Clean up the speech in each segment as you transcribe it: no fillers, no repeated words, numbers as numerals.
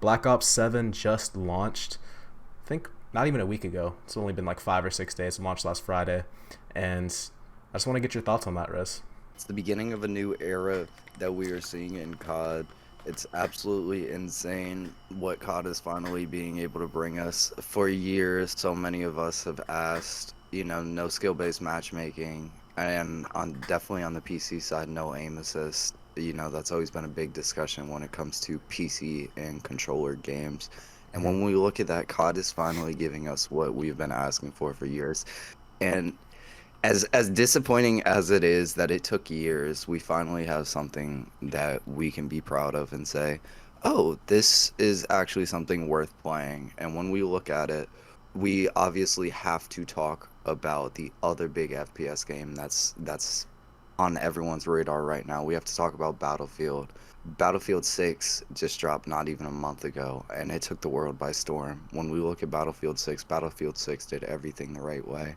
Black Ops 7 just launched, I think not even a week ago. It's only been like 5 or 6 days. It launched last Friday. And I just want to get your thoughts on that, Rez. It's the beginning of a new era that we are seeing in COD. It's absolutely insane what COD is finally being able to bring us. For years, so many of us have asked, no skill-based matchmaking, and definitely on the PC side, no aim assist. That's always been a big discussion when it comes to PC and controller games. And Mm-hmm. when we look at that, COD is finally giving us what we've been asking for years. And as disappointing as it is that it took years, we finally have something that we can be proud of and say, "Oh, this is actually something worth playing." And when we look at it, we obviously have to talk about the other big FPS game that's on everyone's radar right now. We have to talk about Battlefield. Battlefield 6 just dropped not even a month ago, and it took the world by storm. When we look at Battlefield 6 did everything the right way,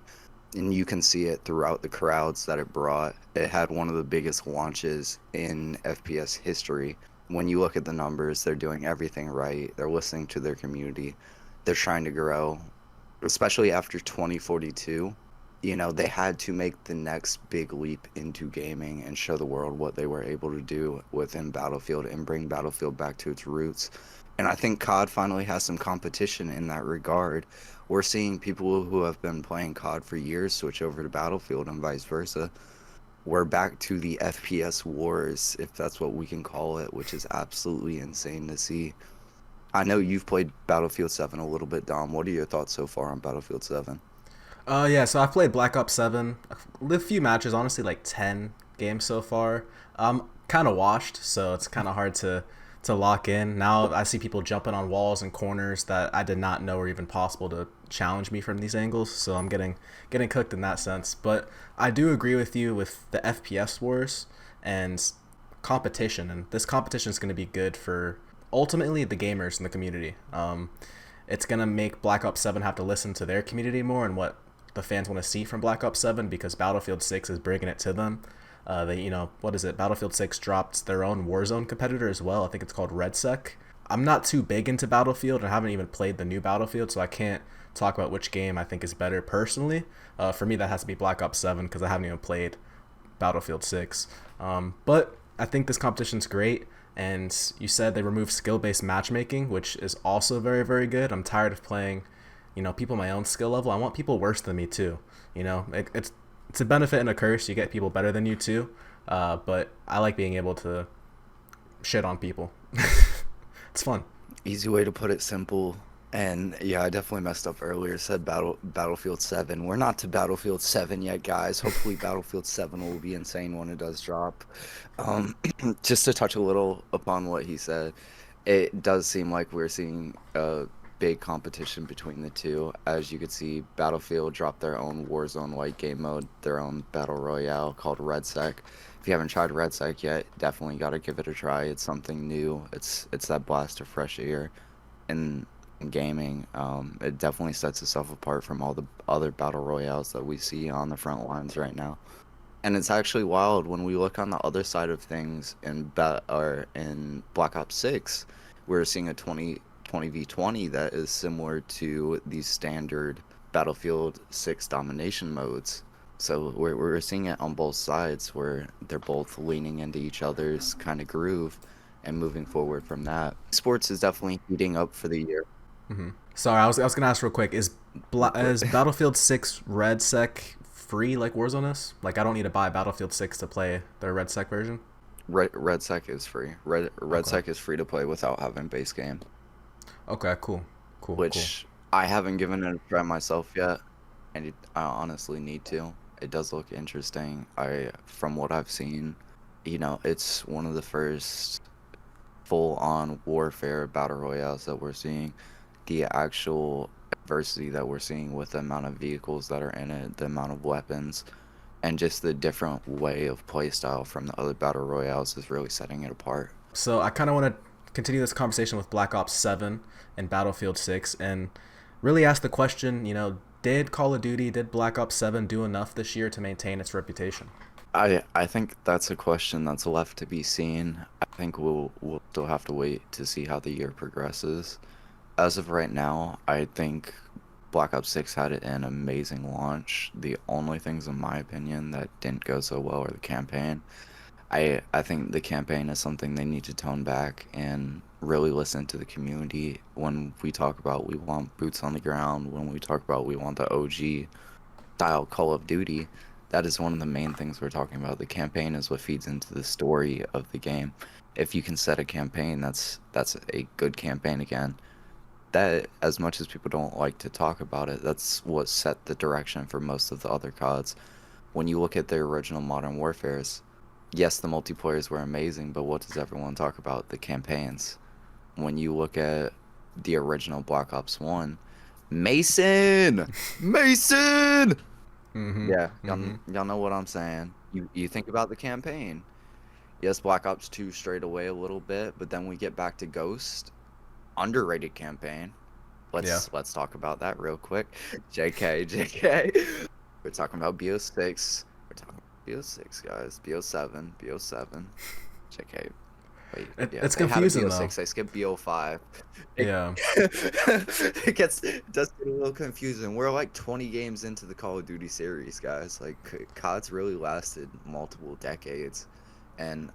and you can see it throughout the crowds that it brought. It had one of the biggest launches in FPS history. When you look at the numbers, they're doing everything right. They're listening to their community. They're trying to grow, especially after 2042. They had to make the next big leap into gaming and show the world what they were able to do within Battlefield and bring Battlefield back to its roots. And I think COD finally has some competition in that regard. We're seeing people who have been playing COD for years switch over to Battlefield and vice versa. We're back to the FPS wars, if that's what we can call it, which is absolutely insane to see. I know you've played Battlefield 7 a little bit, Dom. What are your thoughts so far on Battlefield 7? Yeah, so I've played Black Ops 7, a few matches, honestly, like 10 games so far. I'm kind of washed, so it's kind of hard to lock in. Now I see people jumping on walls and corners that I did not know were even possible to challenge me from these angles, so I'm getting cooked in that sense. But I do agree with you with the FPS wars and competition, and this competition is going to be good for ultimately the gamers in the community. It's going to make Black Ops 7 have to listen to their community more and what the fans want to see from Black Ops 7, because Battlefield 6 is bringing it to them. What is it? Battlefield 6 dropped their own Warzone competitor as well. I think it's called RedSec. I'm not too big into Battlefield, and I haven't even played the new Battlefield, so I can't talk about which game I think is better personally. For me, that has to be Black Ops 7 because I haven't even played Battlefield 6. But I think this competition's great. And you said they removed skill-based matchmaking, which is also very, very good. I'm tired of playing, people my own skill level. I want people worse than me too. It's a benefit and a curse. You get people better than you too. But I like being able to shit on people. It's fun. Easy way to put it, simple. And yeah, I definitely messed up earlier. Said Battlefield 7. We're not to Battlefield 7 yet, guys. Hopefully Battlefield 7 will be insane when it does drop. Um, just to touch a little upon what he said, it does seem like we're seeing a big competition between the two. As you could see, Battlefield dropped their own Warzone-like game mode, their own battle royale called RedSec. If you haven't tried RedSec yet, definitely got to give it a try. It's something new. It's that blast of fresh air in gaming. It definitely sets itself apart from all the other battle royales that we see on the front lines right now. And it's actually wild when we look on the other side of things in Black Ops 6, we're seeing a 20v20 that is similar to the standard Battlefield 6 domination modes. So we're seeing it on both sides where they're both leaning into each other's kind of groove and moving forward from that. Sports is definitely heating up for the year. Sorry, I was gonna ask real quick: is Battlefield 6 RedSec free like Warzone is? Like, I don't need to buy Battlefield 6 to play their RedSec version. RedSec is free. Okay. RedSec is free to play without having base game, Okay. Cool. Cool. Cool. which I haven't given it a try myself yet, and I honestly need to. It does look interesting. From what I've seen, it's one of the first full-on warfare battle royales that we're seeing. The actual adversity that we're seeing with the amount of vehicles that are in it, the amount of weapons, and just the different way of playstyle from the other battle royales is really setting it apart. So I kind of want to continue this conversation with Black Ops 7 and Battlefield 6, and really ask the question: did Call of Duty, did Black Ops 7 do enough this year to maintain its reputation? I think that's a question that's left to be seen. I think we'll still have to wait to see how the year progresses. As of right now, I think Black Ops 6 had an amazing launch. The only things, in my opinion, that didn't go so well are the campaign. I think the campaign is something they need to tone back and really listen to the community. When we talk about we want boots on the ground, when we talk about we want the OG style Call of Duty, that is one of the main things we're talking about. The campaign is what feeds into the story of the game. If you can set a campaign, that's a good campaign again. That, as much as people don't like to talk about it, that's what set the direction for most of the other CODs. When you look at the original Modern Warfares, yes, the multiplayers were amazing, but what does everyone talk about? The campaigns. When you look at the original Black Ops 1, Mason! Mason! Mm-hmm. Yeah, Mm-hmm. y'all know what I'm saying. You think about the campaign. Yes, Black Ops 2 strayed away a little bit, but then we get back to Ghost. Underrated campaign. Yeah. Let's talk about that real quick. JK, JK. We're talking about BO6. We're talking about BO6, guys. BO7, BO7. JK. Wait, yeah, It's they had a confusing though. BO6. They skipped BO5. It, Yeah. it does get a little confusing. We're like 20 games into the Call of Duty series, guys. Like COD's really lasted multiple decades, and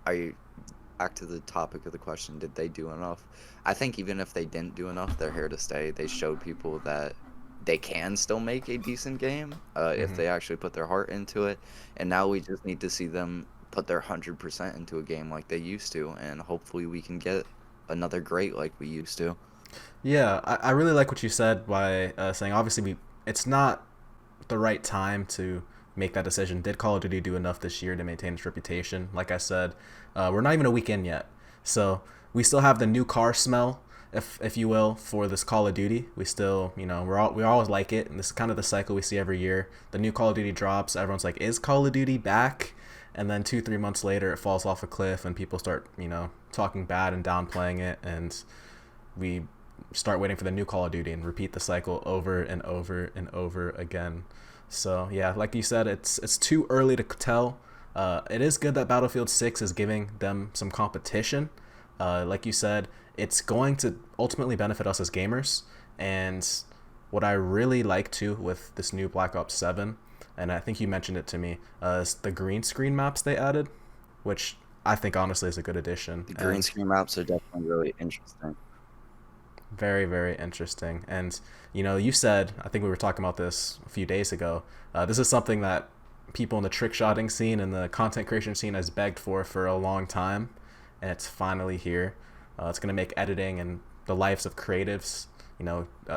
back to the topic of the question, did they do enough? I think even if they didn't do enough, they're here to stay. They showed people that they can still make a decent game if Mm-hmm. they actually put their heart into it. And now we just need to see them put their 100% into a game like they used to, and hopefully we can get another great like we used to. Yeah, I really like what you said by saying obviously it's not the right time to make that decision. Did Call of Duty do enough this year to maintain its reputation? Like I said, we're not even a week in yet, so we still have the new car smell, if you will, for this Call of Duty. We still, we always like it, and this is kind of the cycle we see every year. The new Call of Duty drops, everyone's like, "Is Call of Duty back?" And then 2 3 months later, it falls off a cliff, and people start, talking bad and downplaying it, and we start waiting for the new Call of Duty and repeat the cycle over and over and over again. So yeah, like you said, it's too early to tell. It is good that Battlefield 6 is giving them some competition. Like you said, it's going to ultimately benefit us as gamers. And what I really like too with this new Black Ops 7, and I think you mentioned it to me, is the green screen maps they added, which I think honestly is a good addition. The green And screen maps are definitely really interesting. very, very interesting. And, you said, I think we were talking about this a few days ago, this is something that people in the trick shotting scene and the content creation scene has begged for a long time. And it's finally here. It's going to make editing and the lives of creatives,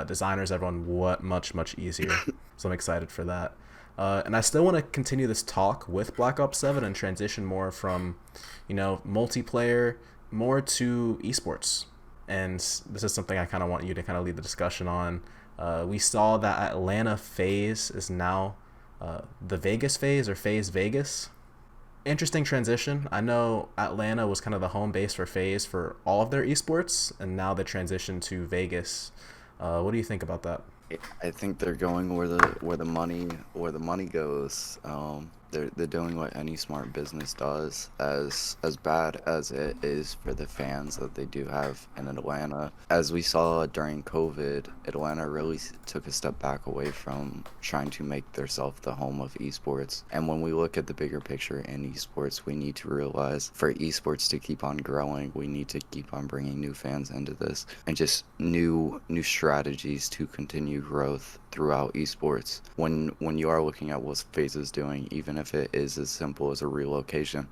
designers, everyone, much, much easier. So I'm excited for that. And I still want to continue this talk with Black Ops 7 and transition more from, multiplayer more to esports. And this is something I kind of want you to kind of lead the discussion on. We saw that Atlanta Faze is now the Vegas Faze or Faze Vegas. Interesting transition. I know Atlanta was kind of the home base for Faze for all of their esports, and now they transitioned to Vegas. What do you think about that? I think they're going where the money goes. They're doing what any smart business does. As bad as it is for the fans that they do have in Atlanta, as we saw during COVID, Atlanta really took a step back away from trying to make themselves the home of esports. And when we look at the bigger picture in esports, we need to realize for esports to keep on growing, we need to keep on bringing new fans into this and just new strategies to continue growth throughout esports. When you are looking at what FaZe is doing, even if it is as simple as a relocation,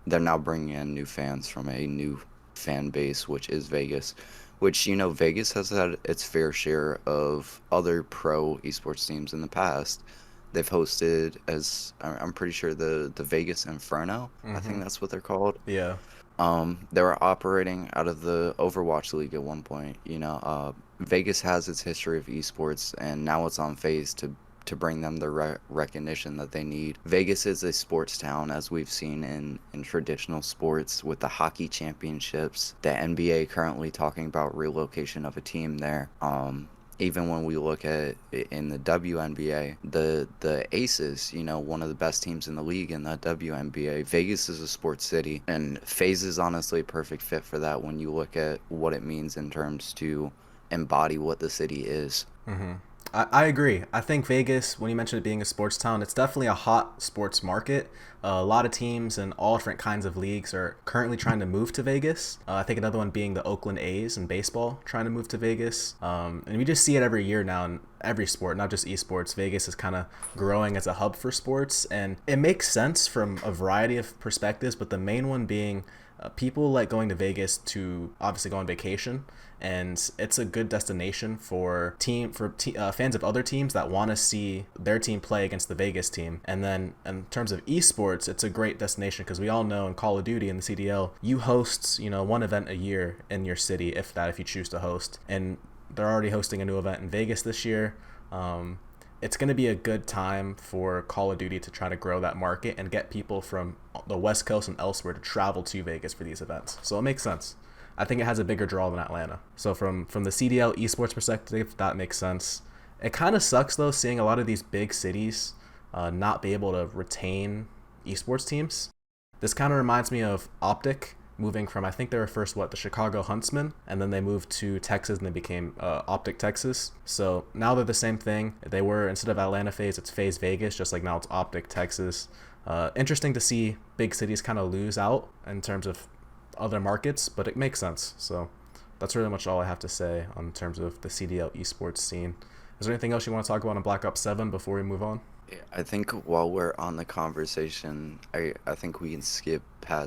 they're now bringing in new fans from a new fan base, which is Vegas. Which, Vegas has had its fair share of other pro esports teams in the past. They've hosted, as I'm pretty sure, the Vegas Inferno. I Mm-hmm. think that's what they're called. Yeah. They were operating out of the Overwatch League at one point. Vegas has its history of esports, and now it's on Faze to bring them the recognition that they need. Vegas is a sports town, as we've seen in traditional sports with the hockey championships. The NBA currently talking about relocation of a team there. Even when we look at in the WNBA, the Aces, one of the best teams in the league in the WNBA, Vegas is a sports city, and Faze is honestly a perfect fit for that when you look at what it means in terms to embody what the city is. I agree. I think Vegas, when you mentioned it being a sports town, it's definitely a hot sports market. A lot of teams and all different kinds of leagues are currently trying to move to Vegas. I think another one being the Oakland A's in baseball trying to move to Vegas. And we just see it every year now in every sport, not just esports. Vegas is kind of growing as a hub for sports, and it makes sense from a variety of perspectives, but the main one being people like going to Vegas to obviously go on vacation, and it's a good destination for fans of other teams that want to see their team play against the Vegas team. And then in terms of esports, it's a great destination because we all know in Call of Duty and the CDL, you host one event a year in your city, if you choose to host, and they're already hosting a new event in Vegas this year. It's going to be a good time for Call of Duty to try to grow that market and get people from the West Coast and elsewhere to travel to Vegas for these events. So it makes sense. I think it has a bigger draw than Atlanta. So from the CDL esports perspective, that makes sense. It kind of sucks though seeing a lot of these big cities not be able to retain esports teams. This kind of reminds me of Optic moving from, I think they were first the Chicago Huntsmen, and then they moved to Texas and they became Optic Texas. So now they're the same thing. They were, instead of Atlanta Faze, it's Faze Vegas, just like now it's Optic Texas. Interesting to see big cities kind of lose out in terms of other markets, but it makes sense. So that's really much all I have to say on terms of the CDL esports scene. Is there anything else you want to talk about on Black Ops 7 before we move on? I think while we're on the conversation, I think we can skip past